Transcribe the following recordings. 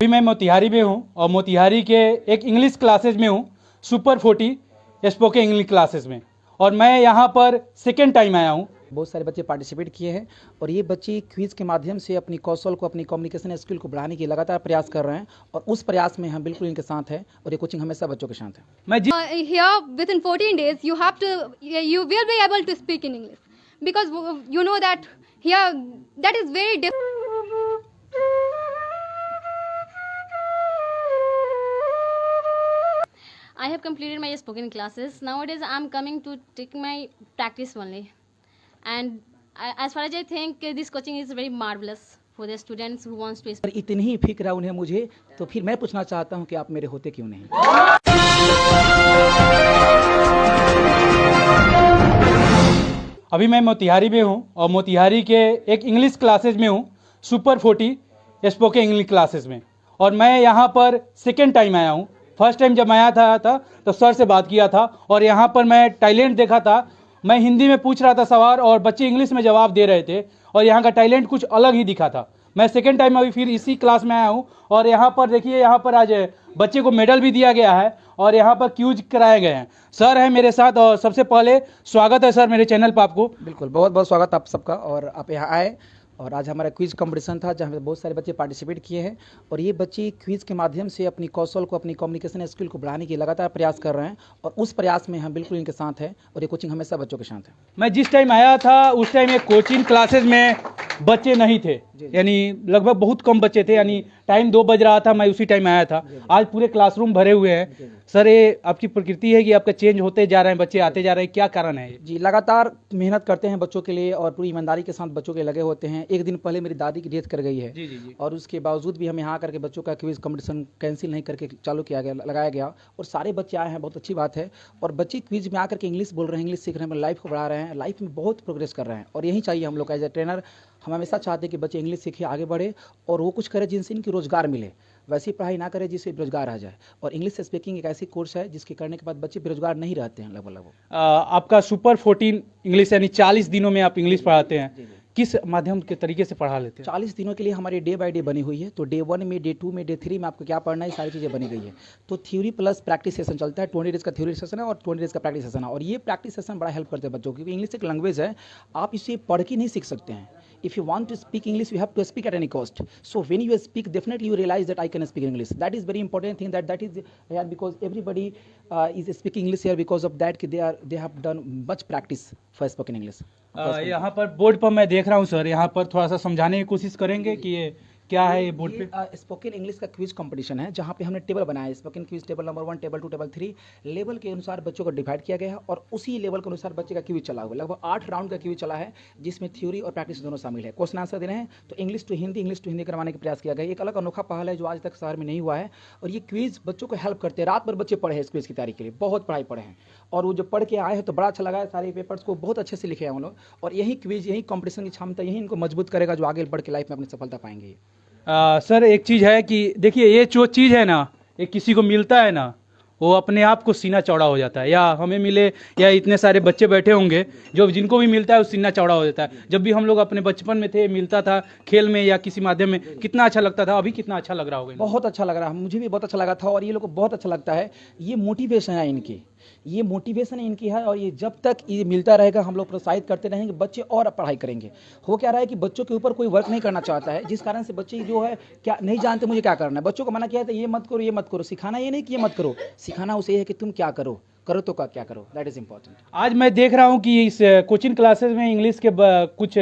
अभी मैं मोतिहारी में हूँ और मोतिहारी के एक इंग्लिश क्लासेज में हूँ, सुपर 40 स्पोकन इंग्लिश क्लासेज में। और मैं यहाँ पर सेकेंड टाइम आया हूँ। बहुत सारे बच्चे पार्टिसिपेट किए हैं और ये बच्चे क्विज के माध्यम से अपनी कौशल को, अपनी कम्युनिकेशन स्किल को बढ़ाने की लगातार प्रयास कर रहे हैं और उस प्रयास में हम बिल्कुल इनके साथ हैं और ये कोचिंग हमेशा बच्चों के साथ है। मैं Here within 14 days you will be able to speak in English because you know that here that is very different. I have completed my spoken classes. Nowadays I am coming to take my practice only, and as far as I think this coaching is very marvelous for the students who wants to पर इतनी ही फिक्र है उन्हें मुझे, तो फिर मैं पूछना चाहता हूँ कि आप मेरे होते क्यों नहीं। अभी मैं मोतिहारी में हूँ और मोतिहारी के एक इंग्लिश क्लासेज में हूँ, सुपर 40 स्पोकन इंग्लिश क्लासेज में। और मैं यहाँ पर सेकेंड टाइम आया हूँ। फर्स्ट टाइम जब मैं आया था तो सर से बात किया था और यहाँ पर मैं टैलेंट देखा था। मैं हिंदी में पूछ रहा था सवाल और बच्चे इंग्लिश में जवाब दे रहे थे और यहाँ का टैलेंट कुछ अलग ही दिखा था। मैं सेकेंड टाइम अभी फिर इसी क्लास में आया हूँ और यहाँ पर देखिए, यहाँ पर आज बच्चे को मेडल भी दिया गया है और यहाँ पर क्यूज कराए गए हैं। सर है मेरे साथ और सबसे पहले स्वागत है सर मेरे चैनल पर आपको। बिल्कुल, बहुत बहुत स्वागत आप सबका। और आप यहाँ आए और आज हमारा क्विज कंपटीशन था जहाँ पे बहुत सारे बच्चे पार्टिसिपेट किए हैं और ये बच्चे क्विज के माध्यम से अपनी कौशल को, अपनी कम्युनिकेशन स्किल को बढ़ाने की लगातार प्रयास कर रहे हैं और उस प्रयास में हम बिल्कुल इनके साथ हैं और ये कोचिंग हमेशा बच्चों के साथ है। मैं जिस टाइम आया था उस टाइम ये कोचिंग क्लासेज में बच्चे नहीं थे, यानी लगभग बहुत कम बच्चे थे, यानी टाइम 2 बज रहा था, मैं उसी टाइम आया था। आज पूरे क्लासरूम भरे हुए हैं। सर ये आपकी प्रकृति है कि आपका चेंज होते जा रहे हैं, बच्चे आते जा रहे हैं, क्या कारण है? जी, लगातार मेहनत करते हैं बच्चों के लिए और पूरी ईमानदारी के साथ बच्चों के लगे होते हैं। एक दिन पहले मेरी दादी की डेथ कर गई है जी। और उसके बावजूद भी हम यहाँ करके बच्चों का क्विज कंपटीशन कैंसिल नहीं करके चालू किया गया, लगाया गया और सारे बच्चे आए हैं, बहुत अच्छी बात है। और बच्चे क्विज में आकर के इंग्लिश बोल रहे हैं, इंग्लिश सीख रहे हैं, लाइफ को बढ़ा रहे हैं, लाइफ में बहुत प्रोग्रेस कर रहे हैं और यही चाहिए हम लोग एज ए ट्रेनर। हम हमेशा चाहते हैं कि बच्चे इंग्लिश सीखे, आगे बढ़े और वो कुछ करे जिनसे इनकी रोजगार मिले, वैसी पढ़ाई ना करे जिससे बेरोजगार आ जाए। और इंग्लिश स्पीकिंग एक ऐसी कोर्स है जिसके करने के बाद बच्चे बेरोजगार नहीं रहते हैं लगभग। आपका सुपर 14 इंग्लिश यानी 40 दिनों में आप इंग्लिश पढ़ाते हैं, किस माध्यम के तरीके से पढ़ा लेते हैं? 40 दिनों के लिए हमारी डे बाय डे बनी हुई है। तो डे 1 में, डे 2 में, डे 3 में आपको क्या पढ़ना है, सारी चीज़ें बनी गई है। तो थ्योरी प्लस प्रैक्टिस सेशन चलता है। 20 डेज का थ्योरी सेशन है और 20 डेज का प्रैक्टिस सेशन है। और ये प्रैक्टिस सेशन बड़ा हेल्प करते हैं बच्चों, क्योंकि इंग्लिश एक लैंग्वेज है, आप इसे पढ़ के नहीं सीख सकते हैं। If you want to speak English, you have to speak at any cost. So when you speak, definitely you realize that I can speak English. That is very important thing. That is here because everybody is speaking English here because of that. They have done much practice for spoken English. यहाँ पर board पर मैं देख रहा हूँ sir, यहाँ पर थोड़ा सा समझाने की कोशिश करेंगे कि ये क्या है ये बोर्ड पे? स्पोकन इंग्लिश का क्विज कंपटीशन है जहाँ पे हमने टेबल बनाया है। Spoken quiz table number 1, table 2, table 3 level के अनुसार बच्चों को डिवाइड किया गया है और उसी लेवल के अनुसार बच्चे का क्विज चला हुआ है। लगभग 8 राउंड का क्विज चला है जिसमें थ्योरी और प्रैक्टिस दोनों शामिल है। क्वेश्चन आंसर देने हैं तो इंग्लिश टू हिंदी करवाने का प्रयास किया गया। एक अलग अनोखा पहल है जो आज तक शहर में नहीं हुआ है और ये क्विज बच्चों को हेल्प करते हैं। रात भर बच्चे पढ़े हैं इस क्विज की तैयारी के लिए, बहुत पढ़ाई पढ़े हैं और वो जो पढ़ के आए हैं तो बड़ा अच्छा लगा है। सारे पेपर्स को बहुत अच्छे से लिखे हैं उन लोग और यही क्विज, यही कॉम्पिटिशन की क्षमता यही इनको मजबूत करेगा जो आगे बढ़ के लाइफ में अपनी सफलता पाएंगे। सर एक चीज़ है कि देखिए, ये जो चीज़ है ना, ये किसी को मिलता है ना, वो अपने आप को सीना चौड़ा हो जाता है। या हमें मिले या इतने सारे बच्चे बैठे होंगे जो जिनको भी मिलता है वो सीना चौड़ा हो जाता है। जब भी हम लोग अपने बचपन में थे, मिलता था खेल में या किसी माध्यम में, कितना अच्छा लगता था। अभी कितना अच्छा लग रहा होगा? बहुत अच्छा लग रहा है, मुझे भी बहुत अच्छा लगा था और ये लोग को बहुत अच्छा लगता है। ये मोटिवेशन है इनकी, ये मोटिवेशन इनकी है और ये जब तक ये मिलता रहेगा हम लोग प्रोत्साहित करते रहेंगे, बच्चे और पढ़ाई करेंगे। हो क्या रहा है कि बच्चों के ऊपर कोई वर्क नहीं करना चाहता है, जिस कारण से बच्चे जो है क्या नहीं जानते मुझे क्या करना है। बच्चों को मना किया है ये मत करो, ये मत करो। सिखाना ये नहीं कि ये मत करो, सिखाना उसे है कि तुम क्या करो, करो तो क्या करो। That is important. आज मैं देख रहा हूँ कि इस कोचिंग क्लासेस में इंग्लिश के कुछ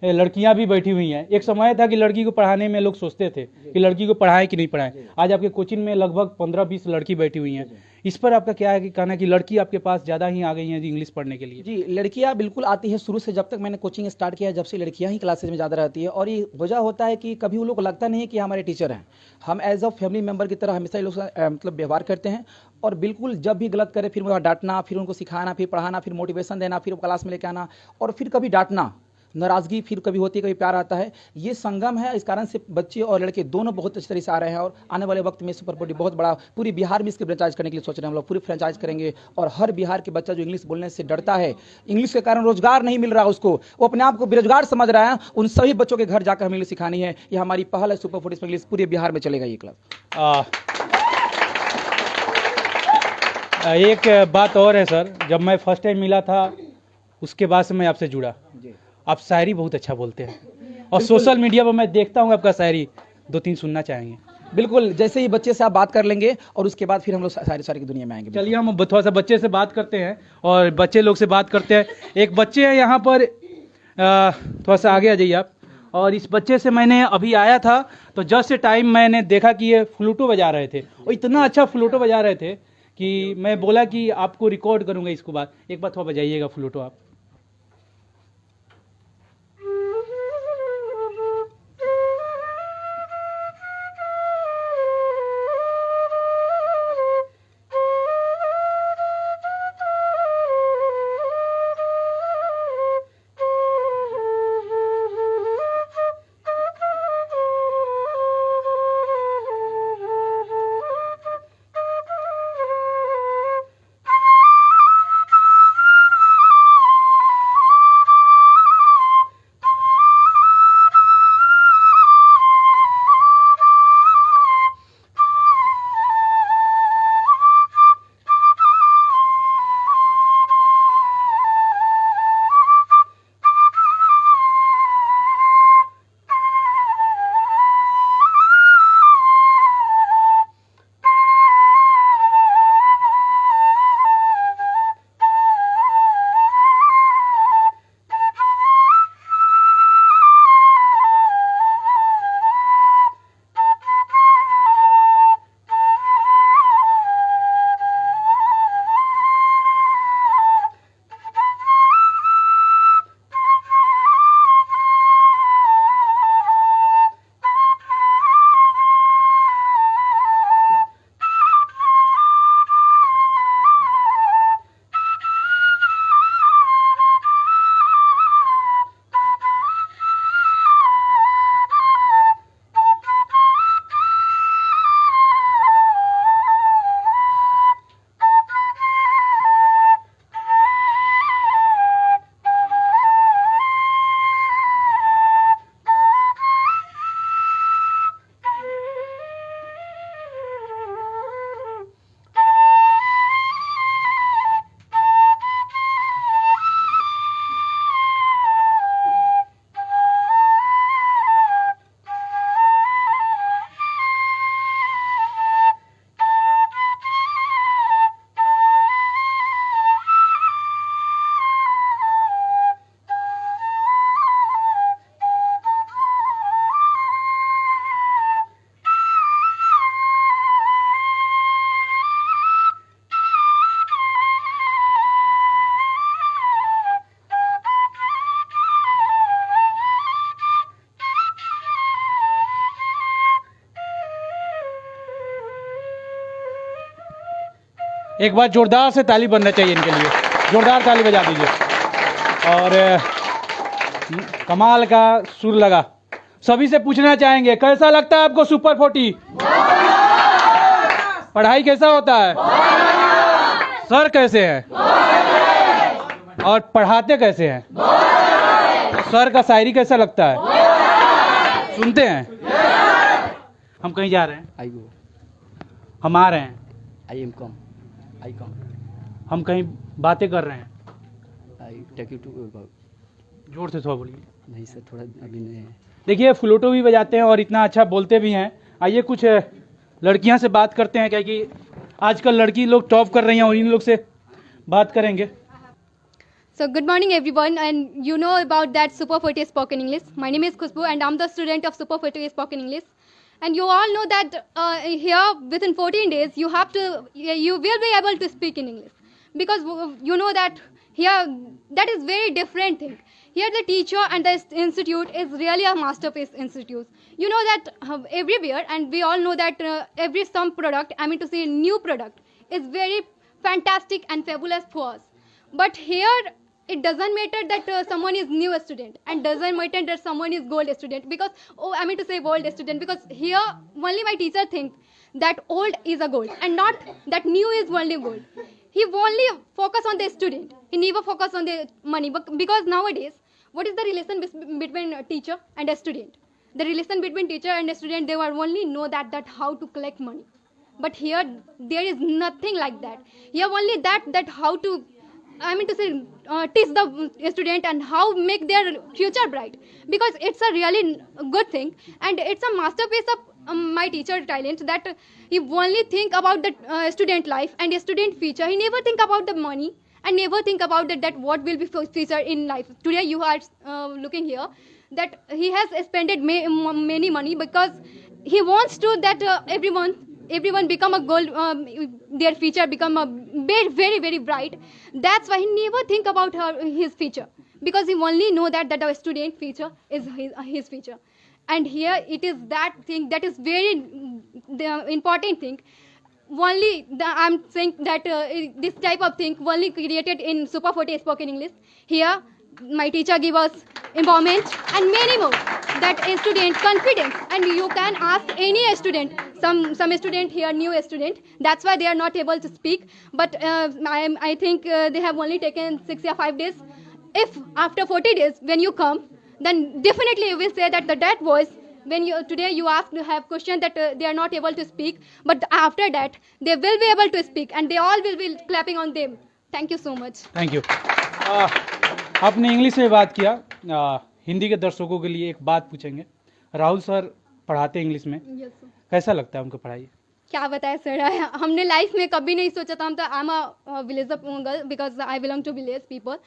लड़कियां भी बैठी हुई हैं। एक समय था कि लड़की को पढ़ाने में लोग सोचते थे कि लड़की को पढ़ाएं कि नहीं पढ़ाएं। आज आपके कोचिंग में लगभग 15-20 लड़की बैठी हुई हैं। इस पर आपका क्या है कि कहना कि लड़की आपके पास ज़्यादा ही आ गई हैं इंग्लिश पढ़ने के लिए? जी, लड़कियां बिल्कुल आती है। शुरू से जब तक मैंने कोचिंग स्टार्ट किया जब से लड़कियां ही क्लासेज में ज़्यादा रहती है और ये वजह होता है कि कभी वो लोग को लगता नहीं है कि हमारे टीचर हैं। हम एज अ फैमिली मेम्बर की तरह हमेशा ये लोग मतलब व्यवहार करते हैं और बिल्कुल जब भी गलत करे फिर वहाँ डांटना, फिर उनको सिखाना, फिर पढ़ाना, फिर मोटिवेशन देना, फिर क्लास में लेके आना और फिर कभी डांटना नाराज़गी फिर कभी होती है, कभी प्यार आता है। ये संगम है, इस कारण से बच्चे और लड़के दोनों बहुत अच्छी तरह से आ रहे हैं और आने वाले वक्त में सुपर फोर्टी बहुत बड़ा पूरी बिहार में इसके फ्रेंचाइज करने के लिए सोच रहे हैं हम लोग। पूरी फ्रेंचाइज करेंगे और हर बिहार के बच्चा जो इंग्लिश बोलने से डरता है, इंग्लिश के कारण रोजगार नहीं मिल रहा उसको, वो अपने आप को बेरोजगार समझ रहा है, उन सभी बच्चों के घर जाकर हमें इंग्लिश सिखानी है। ये हमारी पहल है सुपर फोर्टी इंग्लिश, पूरे बिहार में चलेगा ये क्लब। एक बात और है सर, जब मैं फर्स्ट टाइम मिला था उसके बाद से मैं आपसे जुड़ा। आप शायरी बहुत अच्छा बोलते हैं और सोशल मीडिया पर मैं देखता हूँ आपका शायरी, 2-3 सुनना चाहेंगे। बिल्कुल, जैसे ही बच्चे से आप बात कर लेंगे और उसके बाद फिर हम लोग सारी की दुनिया में आएंगे। चलिए हम थोड़ा सा बच्चे से बात करते हैं और बच्चे लोग से बात करते हैं। एक बच्चे हैं यहाँ पर, थोड़ा सा आगे आ जाइए आप। और इस बच्चे से मैंने अभी आया था तो जस्ट टाइम मैंने देखा कि ये फ्लूटो बजा रहे थे और इतना अच्छा फ्लूटो बजा रहे थे कि मैं बोला कि आपको रिकॉर्ड करूँगा इसको बाद। एक बार थोड़ा बजाइएगा फ्लूटो आप। एक बार जोरदार से ताली बनना चाहिए इनके लिए, जोरदार ताली बजा दीजिए। और कमाल का सुर लगा। सभी से पूछना चाहेंगे कैसा लगता है आपको सुपर 40? पढ़ाई कैसा होता है? सर कैसे हैं? और पढ़ाते कैसे हैं? सर का शायरी कैसा लगता है? सुनते हैं? हम कहीं जा रहे हैं, आई गो, हम आ रहे हैं, आई एम कम, आई कम, हम कहीं बातें कर रहे हैं। आई टेक यू टू, जोर से थोड़ा बोलिए। नहीं सर, थोड़ा अभी नहीं है। देखिए फ्लूटो भी बजाते हैं और इतना अच्छा बोलते भी हैं। आइए कुछ लड़कियां से बात करते हैं, क्योंकि आजकल लड़की लोग टॉप कर रही हैं और इन लोग से बात करेंगे। So good morning everyone, and you know about that Super 40 Spoken English. My name is Khushbu and I'm the student of Super 40 Spoken English. And you all know that here within 14 days you will be able to speak in English, because you know that here that is very different thing. Here the teacher and the institute is really a masterpiece institute. You know that everywhere, and we all know that every some product, I mean to say new product, is very fantastic and fabulous for us. But here it doesn't matter that someone is new student and doesn't matter that someone is gold student, because I mean to say old student, because here only my teacher thinks that old is a gold and not that new is only gold. He only focus on the student, he never focus on the money. But because nowadays what is the relation between a teacher and a student? The relation between teacher and a student, they will only know that how to collect money. But here there is nothing like that. Here only that how to, I mean to say, teach the student and how make their future bright, because it's a really good thing and it's a masterpiece of my teacher talent, that he only think about the student life and student future. He never think about the money and never think about that what will be future in life. Today you are looking here that he has spent many money because he wants to that everyone become a gold, their future become a very very very bright. That's why he never think about his future, because he only know that the student future is his future. And here it is that thing that is very the important thing. Only I'm saying that this type of thing only created in Super 40 spoken English. Here my teacher give us empowerment and many more, that a student confidence, and you can ask any student, some student here, new student, that's why they are not able to speak. But I think they have only taken 6 or 5 days. If after 40 days when you come, then definitely you will say that voice, when you today you ask to have question that they are not able to speak, but after that they will be able to speak and they all will be clapping on them. Thank you so much. Thank you. आपने English में बात किया, हिंदी के दर्शकों के लिए एक बात पूछेंगे। राहुल सर पढ़ाते हैं इंग्लिश में, Yes, sir. कैसा लगता है उनको पढ़ाई? क्या बताए सर, हमने लाइफ में कभी नहीं सोचा था। हम तो I am a village girl because I belong to village people,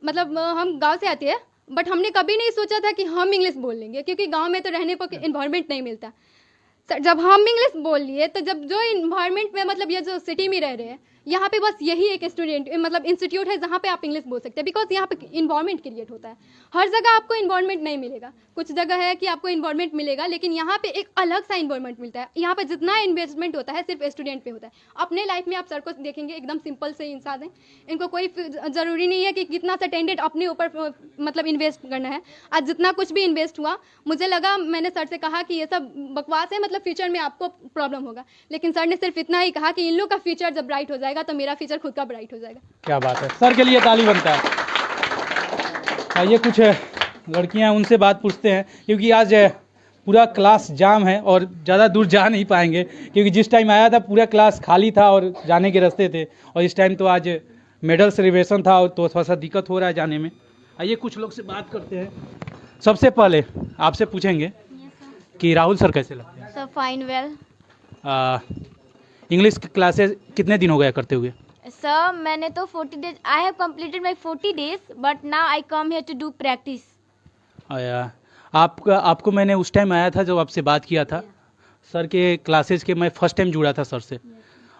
मतलब हम गांव से आते हैं, बट हमने कभी नहीं सोचा था कि हम इंग्लिश बोल लेंगे, क्योंकि गांव में तो रहने पर इन्वायरमेंट नहीं मिलता। सर जब हम इंग्लिश बोल लिए तो जब जो इन्वायरमेंट में, मतलब ये जो सिटी में रह रहे हैं, यहाँ पे बस यही एक स्टूडेंट मतलब इंस्टीट्यूट है जहाँ पे आप इंग्लिश बोल सकते हैं, बिकॉज यहाँ पे इन्वायरमेंट क्रिएट होता है। हर जगह आपको इन्वायरमेंट नहीं मिलेगा, कुछ जगह है कि आपको इन्वायरमेंट मिलेगा, लेकिन यहाँ पे एक अलग सा इन्वायरमेंट मिलता है। यहाँ पे जितना इन्वेस्टमेंट होता है सिर्फ स्टूडेंट पे होता है। अपने लाइफ में आप सर को देखेंगे, एकदम सिंपल से इंसान है, इनको कोई ज़रूरी नहीं है कि कितना सा टेंडेड अपने ऊपर मतलब इन्वेस्ट करना है। आज जितना कुछ भी इन्वेस्ट हुआ, मुझे लगा, मैंने सर से कहा कि ये सब बकवास है, मतलब फ्यूचर में आपको प्रॉब्लम होगा, लेकिन सर ने सिर्फ इतना ही कहा कि इन लोग का फ्यूचर जब ब्राइट हो जाएगा तो मेरा फ्यूचर खुद का ब्राइट हो जाएगा। क्या बात है, सर के लिए ताली बनता है। आइए कुछ लड़कियां, उनसे बात पूछते हैं, क्योंकि आज पूरा क्लास जाम है और ज़्यादा दूर जा नहीं पाएंगे, क्योंकि जिस टाइम आया था पूरा क्लास खाली था और जाने के रास्ते थे, और इस टाइम तो आज मेडल सेलिब्रेशन था और तो थोड़ा सा दिक्कत हो रहा है जाने में। आइए कुछ लोग से बात करते हैं। सबसे पहले आपसे पूछेंगे कि राहुल सर कैसे लगते हैं? Sir fine well. English classes कितने दिन हो गया करते हुए? सर मैंने तो 40 days, I have completed my 40 days, but now I come here to do practice. आपको मैंने उस टाइम आया था जब आपसे बात किया था, सर के क्लासेस के मैं फर्स्ट टाइम जुड़ा था सर से।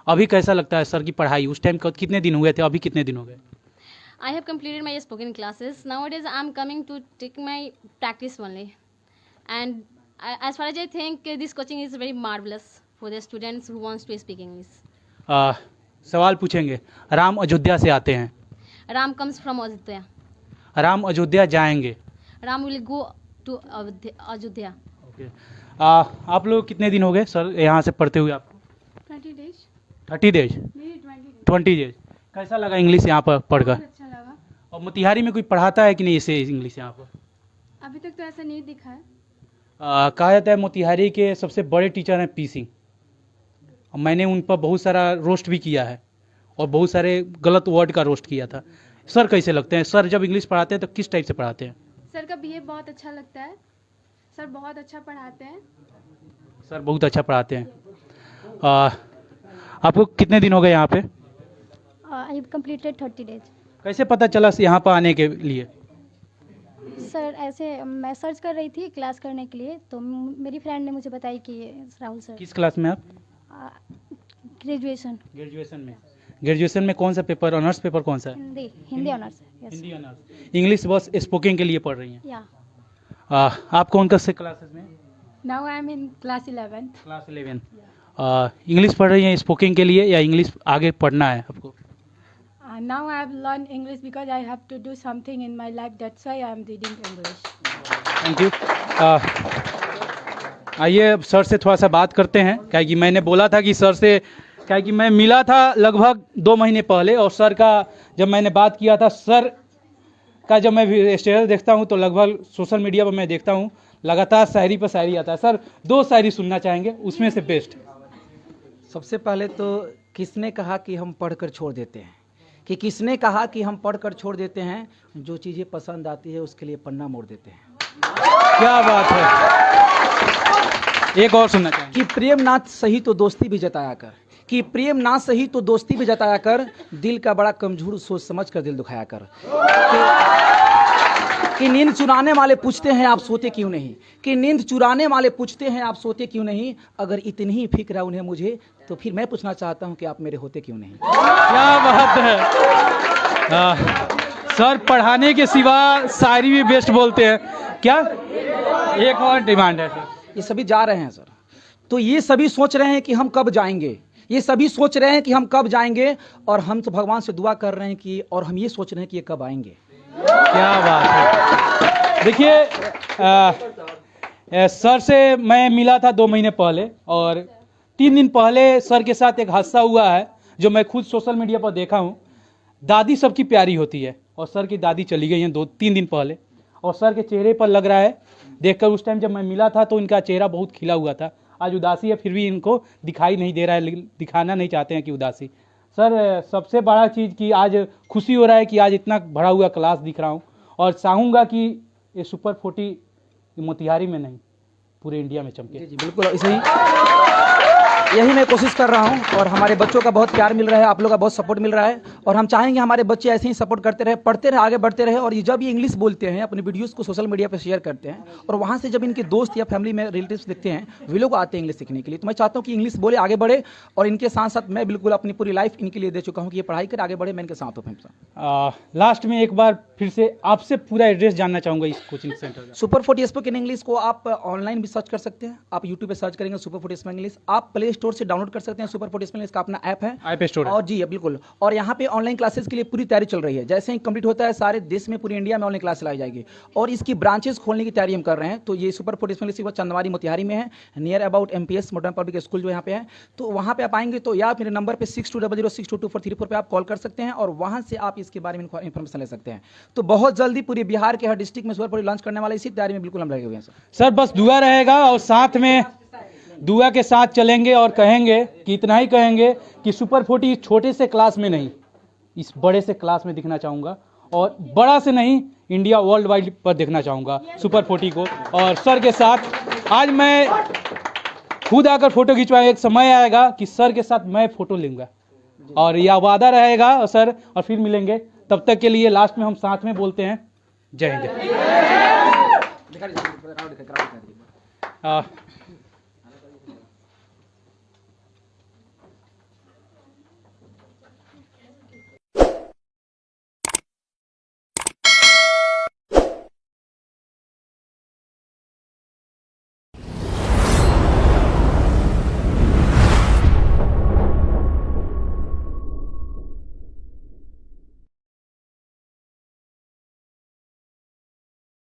अभी कैसा लगता है सर की पढ़ाई? उस टाइम कितने दिन हुए थे, अभी कितने दिन हो गए? I have completed my spoken classes. Nowadays, I'm coming to take my practice only. And as far as I think, this coaching is very marvelous for the students who wants to speak English. सवाल पूछेंगे। राम अयोध्या से आते हैं। Ram comes from Ayodhya. Ram Ayodhya जाएंगे। Ram will go to Ayodhya. Okay. आप लोग कितने दिन हो गए सर यहाँ से पढ़ते हुए आपको? 20 days. 30 डेज? 20 डेज। कैसा लगा इंग्लिश यहाँ पर पढ़कर? अच्छा लगा। और मोतिहारी में कोई पढ़ाता है कि नहीं इसे इंग्लिश यहाँ पर? अभी तक तो ऐसा नहीं दिखा है। कहा जाता है मोतिहारी के सबसे बड़े टीचर हैं पी सिंह। मैंने उन पर बहुत सारा रोस्ट भी किया है और बहुत सारे गलत वर्ड का रोस्ट किया था। सर कैसे लगते हैं? सर जब इंग्लिश पढ़ाते हैं तो किस टाइप से पढ़ाते हैं? सर का बिहेव बहुत अच्छा लगता है। सर बहुत अच्छा पढ़ाते हैं। सर बहुत अच्छा पढ़ाते हैं। आपको कितने दिन हो गए यहाँ पे? आई हैव कंप्लीटेड 30 डेज। कैसे पता चला यहाँ पर आने के लिए? सर ऐसे मैं सर्च कर रही थी क्लास करने के लिए, तो मेरी फ्रेंड ने मुझे बताई कि राहुल सर। किस क्लास में आप? ग्रेजुएशन। ग्रेजुएशन में। ग्रेजुएशन में कौन सा पेपर, ऑनर्स पेपर कौन सा है? हिंदी ऑनर्स है। यस। हिंदी ऑनर्स। इंग्लिश बस स्पोकन के लिए पढ़ रही हैं? या। आप कौन से क्लासेस में? Now I am in class 11। Class 11। English पढ़ रही हैं स्पोकन के लिए या इंग्लिश आगे पढ़ना है आपको? Now I have learned English because I have to do something in my life. That's why I am reading English. Thank you. आइए अब सर से थोड़ा सा बात करते हैं, क्या कि मैंने बोला था कि सर से, क्या कि मैं मिला था लगभग 2 महीने पहले, और सर का जब मैंने बात किया था, सर का जब मैं स्टेटस देखता हूं तो लगभग सोशल मीडिया पर मैं देखता हूं लगातार शायरी पर शायरी आता है। सर 2 शायरी सुनना चाहेंगे, उसमें से बेस्ट। सबसे पहले तो किसने कहा कि हम पढ़कर छोड़ देते हैं, कि किसने कहा कि हम पढ़कर छोड़ देते हैं, जो चीज़ें पसंद आती है उसके लिए पन्ना मोड़ देते हैं। क्या बात है, एक और सुनना चाहेंगे। कि प्रेम ना सही तो दोस्ती भी जताया कर, कि प्रेम ना सही तो दोस्ती भी जताया कर, दिल का बड़ा कमजोर सोच समझ कर दिल दुखाया कर। कि नींद चुराने वाले पूछते हैं आप सोते क्यों नहीं, कि नींद चुराने वाले पूछते हैं आप सोते क्यों नहीं, अगर इतनी ही फिक्र है उन्हें मुझे, तो फिर मैं पूछना चाहता हूं कि आप मेरे होते क्यों नहीं। क्या बात है। सर पढ़ाने के सिवा शायरी भी बेस्ट बोलते हैं। क्या एक और डिमांड है सर? ये सभी जा रहे हैं सर, तो ये सभी सोच रहे हैं कि हम कब जाएंगे, ये सभी सोच रहे हैं कि हम कब जाएंगे, और हम तो भगवान से दुआ कर रहे हैं कि, और हम ये सोच रहे हैं कि ये कब आएंगे। क्या बात है। देखिए सर से मैं मिला था 2 महीने पहले, और 3 दिन पहले सर के साथ एक हादसा हुआ है जो मैं खुद सोशल मीडिया पर देखा हूँ। दादी सबकी प्यारी होती है, और सर की दादी चली गई हैं 2-3 दिन पहले, और सर के चेहरे पर लग रहा है देखकर, उस टाइम जब मैं मिला था तो इनका चेहरा बहुत खिला हुआ था। आज उदासी है, फिर भी इनको दिखाई नहीं दे रहा है, दिखाना नहीं चाहते हैं कि उदासी। सर सबसे बड़ा चीज़ कि आज खुशी हो रहा है कि आज इतना भरा हुआ क्लास दिख रहा हूँ, और चाहूँगा कि ये सुपर 40 मोतिहारी में नहीं पूरे इंडिया में चमके। जी बिल्कुल, इसे ही यही मैं कोशिश कर रहा हूं, और हमारे बच्चों का बहुत प्यार मिल रहा है, आप लोगों का बहुत सपोर्ट मिल रहा है, और हम चाहेंगे हमारे बच्चे ऐसे ही सपोर्ट करते रहे, पढ़ते रहे, आगे बढ़ते रहे। और ये जब ये इंग्लिश बोलते हैं, अपने वीडियोस को सोशल मीडिया पर शेयर करते हैं, और वहां से जब इनके दोस्त या फैमिली में रिलेटिव्स देखते हैं, वे लोग आते हैं इंग्लिश सीखने के लिए। तो मैं चाहता हूँ कि इंग्लिश बोले, आगे बढ़े, और इनके साथ साथ मैं बिल्कुल अपनी पूरी लाइफ इनके लिए दे चुका हूँ कि ये पढ़ाई कर आगे बढ़े, मैं इनके साथ हूँ। लास्ट में एक बार फिर से आपसे पूरा एड्रेस जानना चाहूँगा इस कोचिंग सेंटर का। सुपर 40 स्पोकन इंग्लिश को आप ऑनलाइन भी सर्च कर सकते हैं, आप यूट्यूब पे सर्च करेंगे सुपर 40 स्पोकन इंग्लिश, आप प्ले स्टोर से डाउनलोड कर सकते हैं। सुपर 40 स्पोकन इंग्लिश का अपना ऐप है, ऐप स्टोर है। और जी बिल्कुल, और यहाँ पे ऑनलाइन क्लासेस के लिए पूरी तैयारी चल रही है। जैसे ही कंप्लीट होता है, सारे देश में, पूरी इंडिया में ऑनलाइन क्लास चलाई जाएगी, और इसकी ब्रांचेस खोलने की तैयारी हम कर रहे हैं। तो ये super 40 spoken English Chandwari Motihari में है, near about MPS modern public school जो यहाँ पे है। तो वहाँ पे आप आएंगे तो या मेरे नंबर पे 6200622434 पे आप कॉल कर सकते हैं, और वहाँ से आप इसके बारे में इन्फॉर्मेशन ले सकते हैं। तो बहुत जल्दी पूरे बिहार के हर डिस्ट्रिक्ट में सुपर 40 लॉन्च करने वाले, इसी तैयारी में बिल्कुल हम लगे हुए हैं सर। बस दुआ रहेगा, और साथ में दुआ के साथ चलेंगे, और कहेंगे कि इतना ही कहेंगे कि सुपर 40 छोटे से क्लास में नहीं, इस बड़े से क्लास में दिखना चाहूँगा, और बड़ा से नहीं, इंडिया वर्ल्ड वाइड पर देखना चाहूँगा सुपर 40 को। और सर के साथ आज मैं खुद आकर फोटो खिंचवाएं, एक समय आएगा कि सर के साथ मैं फोटो लूँगा, और यह वादा रहेगा सर। और फिर मिलेंगे, तब तक के लिए लास्ट में हम साथ में बोलते हैं जय हिंद।